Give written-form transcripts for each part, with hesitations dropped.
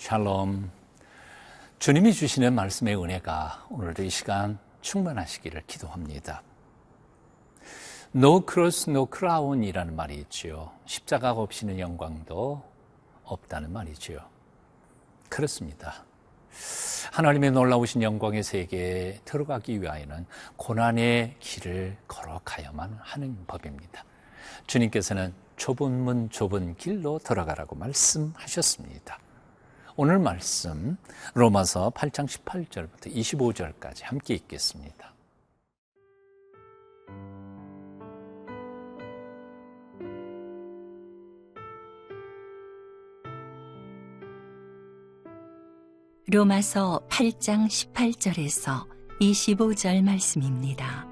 샬롬. 주님이 주시는 말씀의 은혜가 오늘도 이 시간 충만하시기를 기도합니다. No cross, no crown이라는 말이 있지요. 십자가가 없이는 영광도 없다는 말이지요. 그렇습니다. 하나님의 놀라우신 영광의 세계에 들어가기 위하여는 고난의 길을 걸어가야만 하는 법입니다. 주님께서는 좁은 문, 좁은 길로 들어가라고 말씀하셨습니다. 오늘 말씀 로마서 8장 18절부터 25절까지 함께 읽겠습니다. 로마서 8장 18절에서 25절 말씀입니다.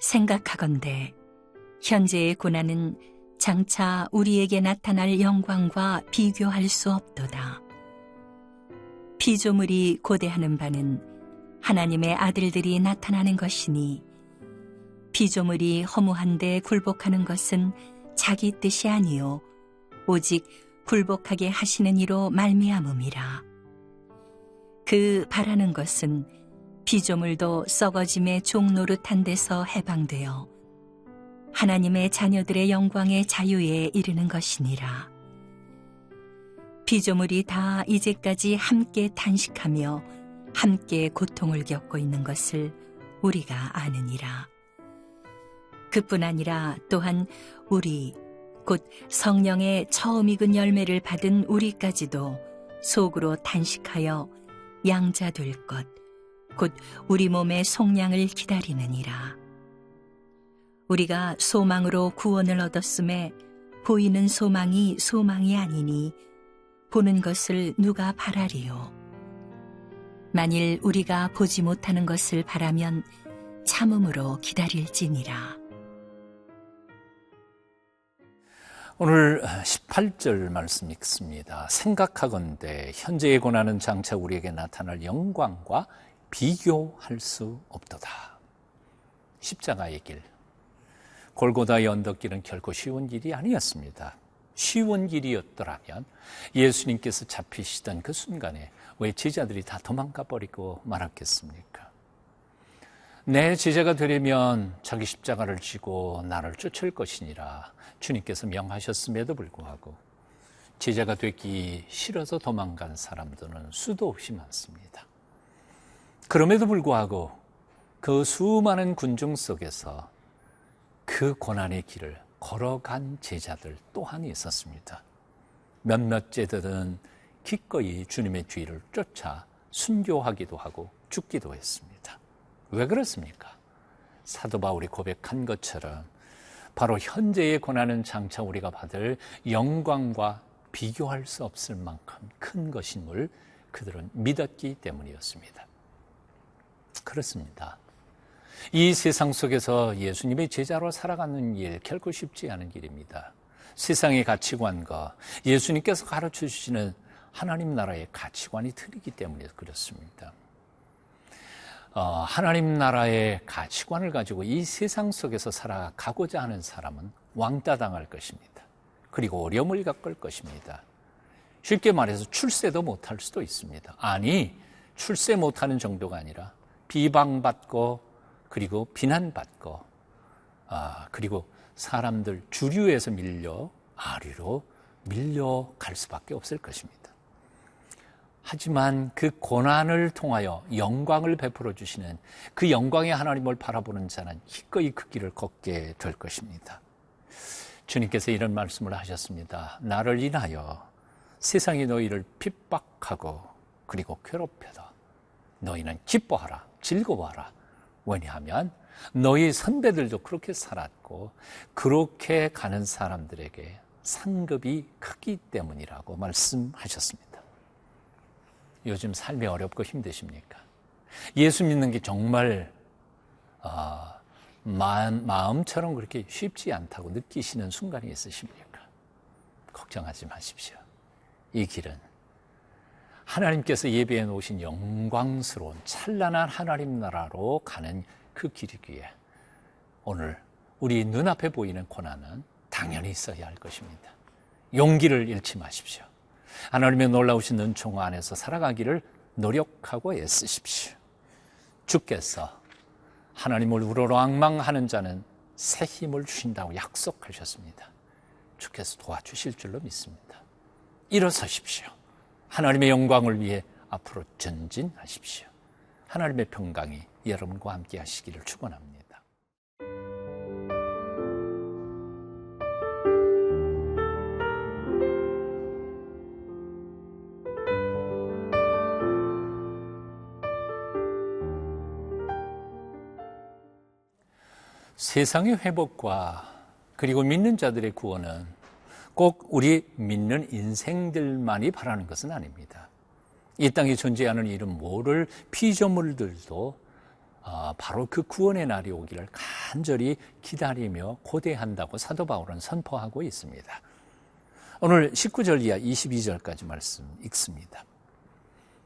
생각하건대 현재의 고난은 장차 우리에게 나타날 영광과 비교할 수 없도다. 피조물이 고대하는 바는 하나님의 아들들이 나타나는 것이니 피조물이 허무한데 굴복하는 것은 자기 뜻이 아니요 오직 굴복하게 하시는 이로 말미암음이라. 그 바라는 것은 피조물도 썩어짐의 종노릇한 데서 해방되어 하나님의 자녀들의 영광의 자유에 이르는 것이니라. 피조물이 다 이제까지 함께 탄식하며 함께 고통을 겪고 있는 것을 우리가 아느니라. 그뿐 아니라 또한 우리 곧 성령의 처음 익은 열매를 받은 우리까지도 속으로 탄식하여 양자 될 것 곧 우리 몸의 속량을 기다리느니라. 우리가 소망으로 구원을 얻었음에 보이는 소망이 소망이 아니니 보는 것을 누가 바라리요. 만일 우리가 보지 못하는 것을 바라면 참음으로 기다릴지니라. 오늘 18절 말씀 읽습니다. 생각하건대 현재의 고난은 장차 우리에게 나타날 영광과 비교할 수 없도다. 십자가의 길, 골고다의 언덕길은 결코 쉬운 길이 아니었습니다. 쉬운 길이었더라면 예수님께서 잡히시던 그 순간에 왜 제자들이 다 도망가 버리고 말았겠습니까? 내 제자가 되려면 자기 십자가를 지고 나를 쫓을 것이니라 주님께서 명하셨음에도 불구하고 제자가 되기 싫어서 도망간 사람들은 수도 없이 많습니다. 그럼에도 불구하고 그 수많은 군중 속에서 그 고난의 길을 걸어간 제자들 또한 있었습니다. 몇몇 제자들은 기꺼이 주님의 뒤를 쫓아 순교하기도 하고 죽기도 했습니다. 왜 그렇습니까? 사도 바울이 고백한 것처럼 바로 현재의 고난은 장차 우리가 받을 영광과 비교할 수 없을 만큼 큰 것임을 그들은 믿었기 때문이었습니다. 그렇습니다. 이 세상 속에서 예수님의 제자로 살아가는 일 결코 쉽지 않은 길입니다. 세상의 가치관과 예수님께서 가르쳐 주시는 하나님 나라의 가치관이 틀리기 때문에 그렇습니다. 하나님 나라의 가치관을 가지고 이 세상 속에서 살아가고자 하는 사람은 왕따 당할 것입니다. 그리고 어려움을 겪을 것입니다. 쉽게 말해서 출세도 못할 수도 있습니다. 아니, 출세 못하는 정도가 아니라 비방받고 그리고 비난받고 그리고 사람들 주류에서 밀려 아래로 밀려갈 수밖에 없을 것입니다. 하지만 그 고난을 통하여 영광을 베풀어 주시는 그 영광의 하나님을 바라보는 자는 기꺼이 그 길을 걷게 될 것입니다. 주님께서 이런 말씀을 하셨습니다. 나를 인하여 세상이 너희를 핍박하고 그리고 괴롭혀도 너희는 기뻐하라, 즐거워하라. 왜냐하면 너희 선배들도 그렇게 살았고 그렇게 가는 사람들에게 상급이 크기 때문이라고 말씀하셨습니다. 요즘 삶이 어렵고 힘드십니까? 예수 믿는 게 정말 마음처럼 그렇게 쉽지 않다고 느끼시는 순간이 있으십니까? 걱정하지 마십시오. 이 길은 하나님께서 예비해 놓으신 영광스러운 찬란한 하나님 나라로 가는 그 길이기에 오늘 우리 눈앞에 보이는 고난은 당연히 있어야 할 것입니다. 용기를 잃지 마십시오. 하나님의 놀라우신 은총 안에서 살아가기를 노력하고 애쓰십시오. 주께서 하나님을 우러러망망하는 자는 새 힘을 주신다고 약속하셨습니다. 주께서 도와주실 줄로 믿습니다. 일어서십시오. 하나님의 영광을 위해 앞으로 전진하십시오. 하나님의 평강이 여러분과 함께 하시기를 축원합니다. 세상의 회복과 그리고 믿는 자들의 구원은 꼭 우리 믿는 인생들만이 바라는 것은 아닙니다. 이 땅에 존재하는 이름 모를 피조물들도 바로 그 구원의 날이 오기를 간절히 기다리며 고대한다고 사도 바울은 선포하고 있습니다. 오늘 19절 이하 22절까지 말씀 읽습니다.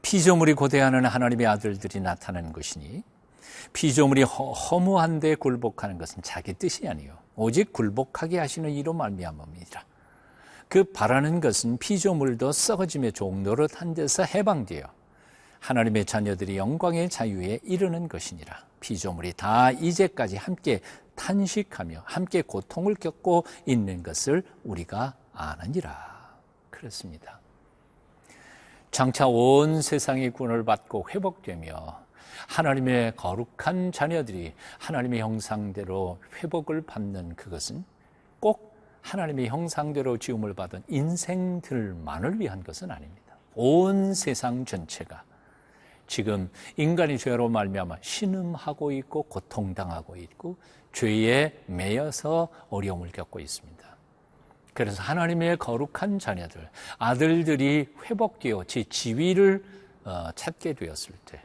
피조물이 고대하는 하나님의 아들들이 나타나는 것이니 피조물이 허무한 데 굴복하는 것은 자기 뜻이 아니요 오직 굴복하게 하시는 이로 말미암음이라. 그 바라는 것은 피조물도 썩어짐의 종노릇한 데서 해방되어 하나님의 자녀들이 영광의 자유에 이르는 것이니라. 피조물이 다 이제까지 함께 탄식하며 함께 고통을 겪고 있는 것을 우리가 아느니라. 그렇습니다. 장차 온 세상의 구원을 받고 회복되며 하나님의 거룩한 자녀들이 하나님의 형상대로 회복을 받는 그것은 꼭 하나님의 형상대로 지음을 받은 인생들만을 위한 것은 아닙니다. 온 세상 전체가 지금 인간이 죄로 말미암아 신음하고 있고 고통당하고 있고 죄에 매여서 어려움을 겪고 있습니다. 그래서 하나님의 거룩한 자녀들, 아들들이 회복되어 제 지위를 찾게 되었을 때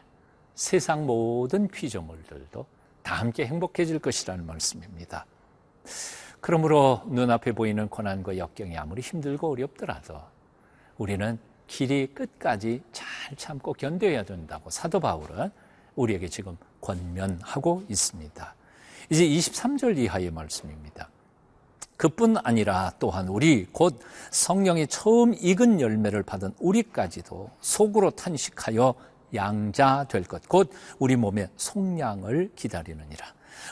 세상 모든 피조물들도 다 함께 행복해질 것이라는 말씀입니다. 그러므로 눈앞에 보이는 고난과 역경이 아무리 힘들고 어렵더라도 우리는 길이 끝까지 잘 참고 견뎌야 된다고 사도 바울은 우리에게 지금 권면하고 있습니다. 이제 23절 이하의 말씀입니다. 그뿐 아니라 또한 우리 곧 성령이 처음 익은 열매를 받은 우리까지도 속으로 탄식하여 양자 될 것, 곧 우리 몸의 속량을 기다리느니라.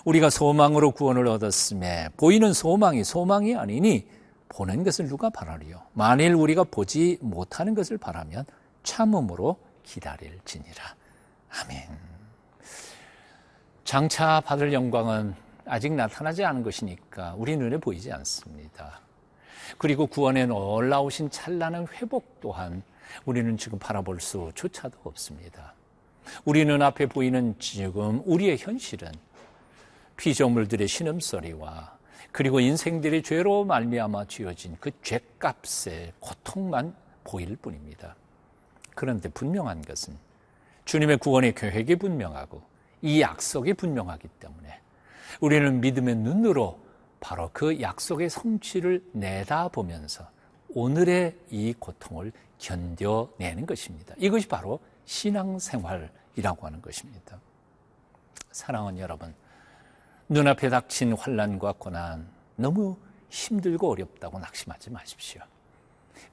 우리가 소망으로 구원을 얻었음에 보이는 소망이 아니니 보는 것을 누가 바라리요? 만일 우리가 보지 못하는 것을 바라면 참음으로 기다릴지니라. 아멘. 장차 받을 영광은 아직 나타나지 않은 것이니까 우리 눈에 보이지 않습니다. 그리고 구원에 놀라우신 찬란한 회복 또한 우리는 지금 바라볼 수조차도 없습니다. 우리 눈앞에 보이는 지금 우리의 현실은 피조물들의 신음소리와 그리고 인생들의 죄로 말미암아 지어진 그 죄값의 고통만 보일 뿐입니다. 그런데 분명한 것은 주님의 구원의 계획이 분명하고 이 약속이 분명하기 때문에 우리는 믿음의 눈으로 바로 그 약속의 성취를 내다보면서 오늘의 이 고통을 견뎌내는 것입니다. 이것이 바로 신앙생활이라고 하는 것입니다. 사랑하는 여러분, 눈앞에 닥친 환난과 고난 너무 힘들고 어렵다고 낙심하지 마십시오.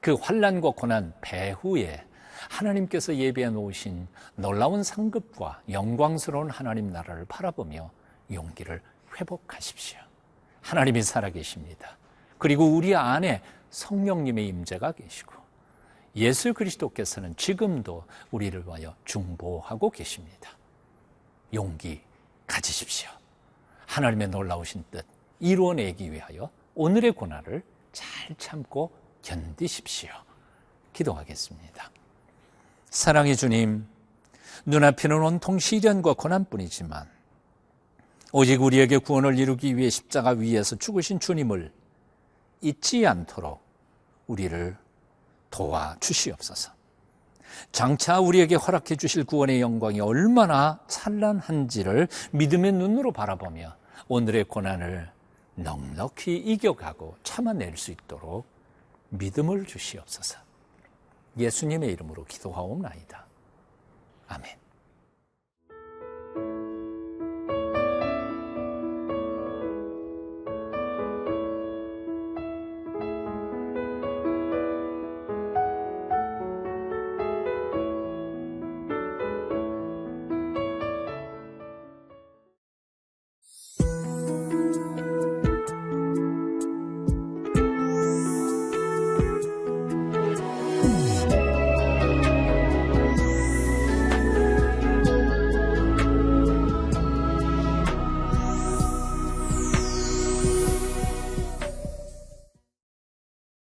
그 환난과 고난 배후에 하나님께서 예비해 놓으신 놀라운 상급과 영광스러운 하나님 나라를 바라보며 용기를 회복하십시오. 하나님이 살아계십니다. 그리고 우리 안에 성령님의 임재가 계시고 예수 그리스도께서는 지금도 우리를 위하여 중보하고 계십니다. 용기 가지십시오. 하나님의 놀라우신 뜻 이루어내기 위하여 오늘의 고난을 잘 참고 견디십시오. 기도하겠습니다. 사랑의 주님, 눈앞에는 온통 시련과 고난뿐이지만 오직 우리에게 구원을 이루기 위해 십자가 위에서 죽으신 주님을 잊지 않도록 우리를 도와주시옵소서. 장차 우리에게 허락해 주실 구원의 영광이 얼마나 찬란한지를 믿음의 눈으로 바라보며 오늘의 고난을 넉넉히 이겨가고 참아낼 수 있도록 믿음을 주시옵소서. 예수님의 이름으로 기도하옵나이다.